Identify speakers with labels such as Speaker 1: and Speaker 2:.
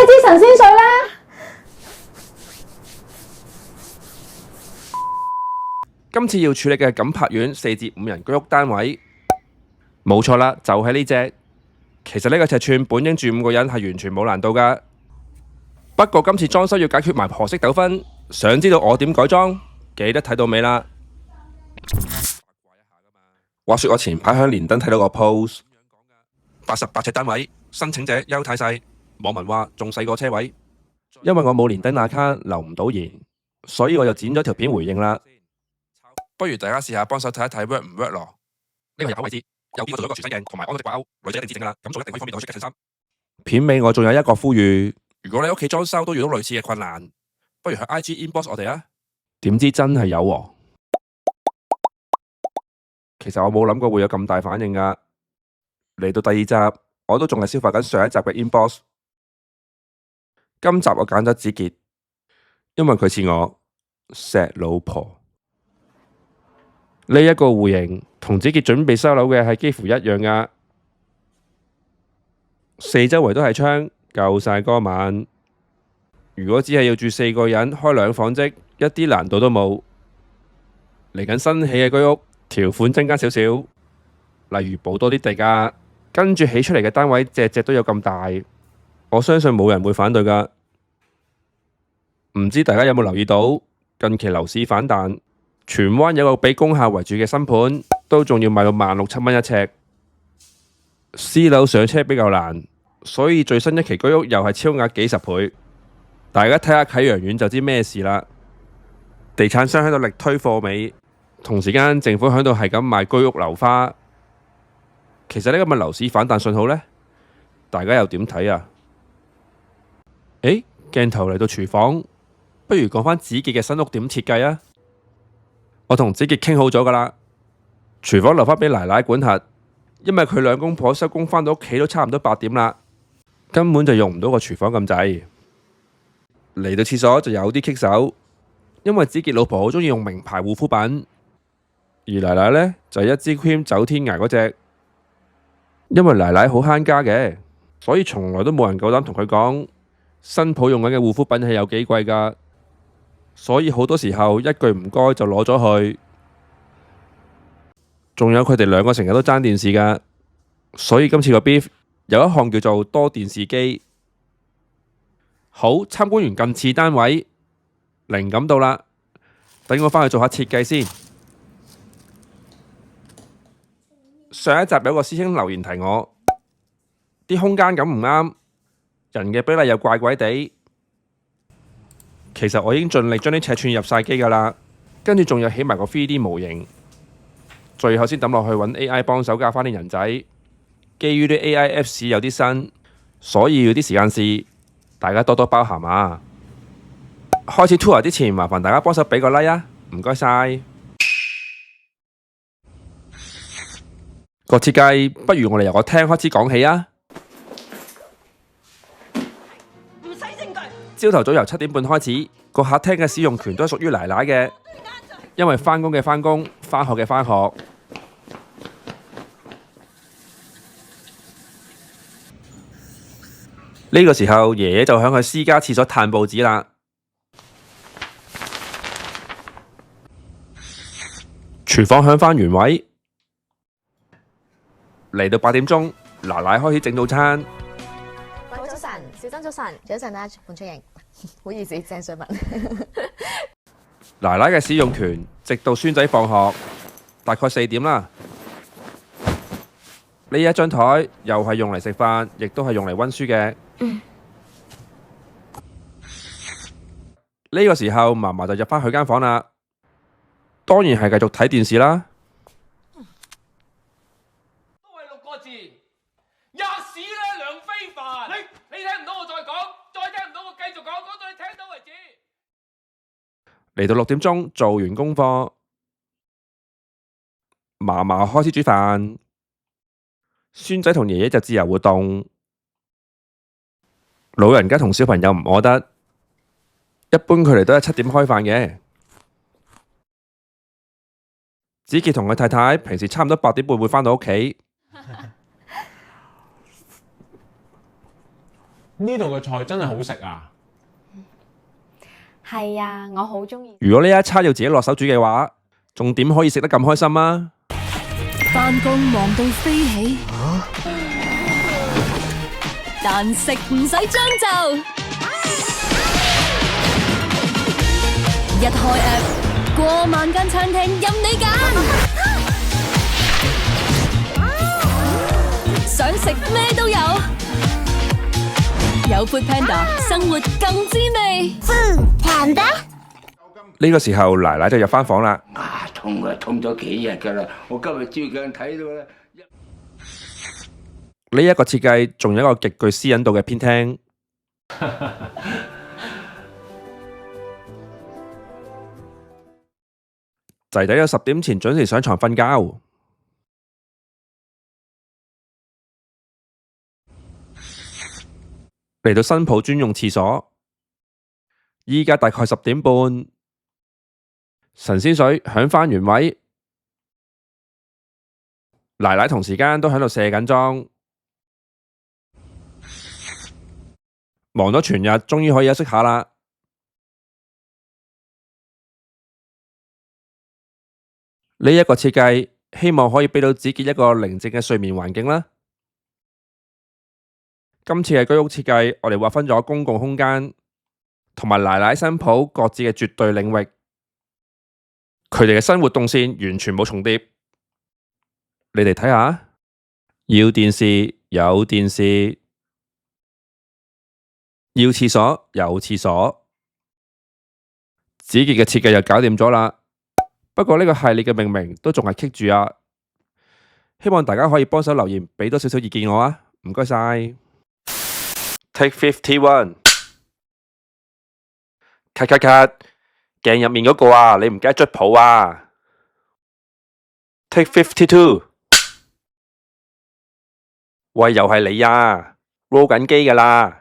Speaker 1: 支神仙水啦！
Speaker 2: 今次要處理嘅錦柏苑4至5人居屋單位，冇錯啦，就係呢隻。其實呢個尺寸本應住5個人係完全冇難度㗎。不過今次裝修要解決埋婆媳糾紛，想知道我點改裝，記得睇到尾啦。話說我前排喺連登睇到個 post， 88尺單位，申請者優太細，網民話仲細過車位。因為我冇連登account留唔到言，所以我就剪咗條片回應啦。不如大家試下幫手睇一睇 work 唔 work 咯。呢個入口位置右邊我做咗個全身鏡，同埋安咗隻掛鈎，女仔一定自整㗎啦，咁做一定可以方便到出街襯衫。片尾我仲有一個呼籲，如果你屋企裝修都遇到類似嘅困難，不如去 IG inbox 我哋啊。點知真係有喎。其實我冇諗過會有咁大反應㗎。嚟到第2集，我都仲係消化緊上一集嘅 inbox。今集我揀咗子傑，因為佢似我錫老婆。呢一個戶型同子傑準備收樓嘅係幾乎一樣㗎，四周圍都係窗，夠晒嗰晚。如果只係要住4個人，開2房即一啲難度都冇。嚟緊新起嘅居屋，條款增加少少，例如補多啲地價，跟住起出嚟嘅單位隻隻都有咁大，我相信冇人會反對㗎。唔知大家有冇留意到近期樓市反彈？荃灣有個俾工廈為主嘅新盤，都仲要賣到16700蚊一尺。私樓上車比較難，所以最新一期居屋又係超額幾十倍。大家睇下啟陽苑就知咩事啦。地產商喺度力推貨尾，同時間政府喺度係咁賣居屋樓花。其實呢個咪樓市反彈信號呢？大家又點睇啊？鏡頭嚟到廚房，不如講返子傑嘅新屋點設計啊！我同子傑傾好咗㗎啦，廚房留返俾奶奶管轄，因為佢兩公婆收工返到屋企都差唔多8點啦，根本就用唔到個廚房咁滯。嚟到廁所就有啲棘手，因為子傑老婆好鍾意用名牌護膚品，而奶奶呢，就係一支 cream 走天涯嗰隻。因為奶奶好慳家嘅，所以從來都冇人夠膽同佢講新抱用緊嘅護膚品係有幾貴㗎。所以好多時候一句唔該就攞咗去。仲有佢哋兩個成日都爭電視㗎，所以今次個 beef 有一項叫做多電視機。好，參觀完近似單位，靈感到啦，等我返去做下設計先。上一集有個師兄留言提我，啲空間感唔啱，人嘅比例又怪怪地。其實我已經盡力將啲尺寸入晒機㗎啦，跟住仲有起埋個 3D 模型，最後先抌落去揾 AI 幫手加返啲人仔。基於啲 AI Apps 有啲新，所以要啲時間試，大家多多包涵啊！開始 tour 之前，麻煩大家幫手俾個 like 啊，唔該晒。個設計不如我哋由個廳開始講起啊！朝頭早由7點半開始，個客廳嘅使用權都係屬於奶奶嘅，因為返工嘅返工，返學嘅返學。呢個時候，爺爺就響佢私家廁所嘆報紙啦。廚房響返原位，嚟到8點鐘，奶奶開始整早餐。
Speaker 1: 早晨，小珍早晨，早晨啊，潘翠瑩，唔好意思，鄭瑞文。
Speaker 2: 奶奶嘅使用權直到孫仔放學，大概4點啦。呢一張台又係用嚟食飯，亦都係用嚟溫書嘅。呢個時候，嫲嫲就入返佢間房啦，當然係繼續睇電視啦。
Speaker 3: 都係6個字，吔屎啦，梁非凡！你聽唔到我再講，再聽唔到我繼續講，講到你聽到為止。
Speaker 2: 嚟到6點鐘，做完功課，嫲嫲開始煮飯，孫仔同爺爺就自由活動。老人家同小朋友唔餓得，一般佢哋都係7點開飯嘅。子傑同佢太太平時差唔多8點半會返到屋企。
Speaker 4: 呢度嘅菜真係好食啊！
Speaker 5: 係啊，我好中意。
Speaker 2: 如果呢一餐要自己落手煮嘅話，仲點可以食得咁開心啊？
Speaker 6: 翻工忙到飛起，但食唔使將就。一開 app， 過萬間餐廳任你揀，想食咩都有。有 Foodpanda， 生活更滋味。
Speaker 2: 呢個時候奶奶就入翻房啦。
Speaker 7: 痛啊，痛咗幾日㗎啦！我今日照鏡睇到咧。
Speaker 2: 呢一個設計仲有一個極具私隱度嘅偏廳。仔仔有10點前準時上床瞓覺。嚟到新抱專用廁所，依家大概10點半，神仙水響翻原位，奶奶同時間都喺度卸緊妝，忙咗全日，終於可以休息下啦。呢一個設計，希望可以俾到子傑一個寧靜嘅睡眠環境啦。今次嘅居屋設計，我哋劃分咗公共空間同埋奶奶新抱各自嘅絕對領域，佢哋嘅生活動線完全冇重疊。你哋睇下，要電視有電視，要廁所有廁所，子傑嘅設計就搞掂咗啦。不過呢個系列嘅命名都仲係棘住啊，希望大家可以幫手留言，俾多少少意見我啊，唔該晒。Take 51， cut cut cut， 鏡入面嗰個啊，你唔記得捽譜啊。Take 52， 喂，又係你啊，roll 緊機㗎啦。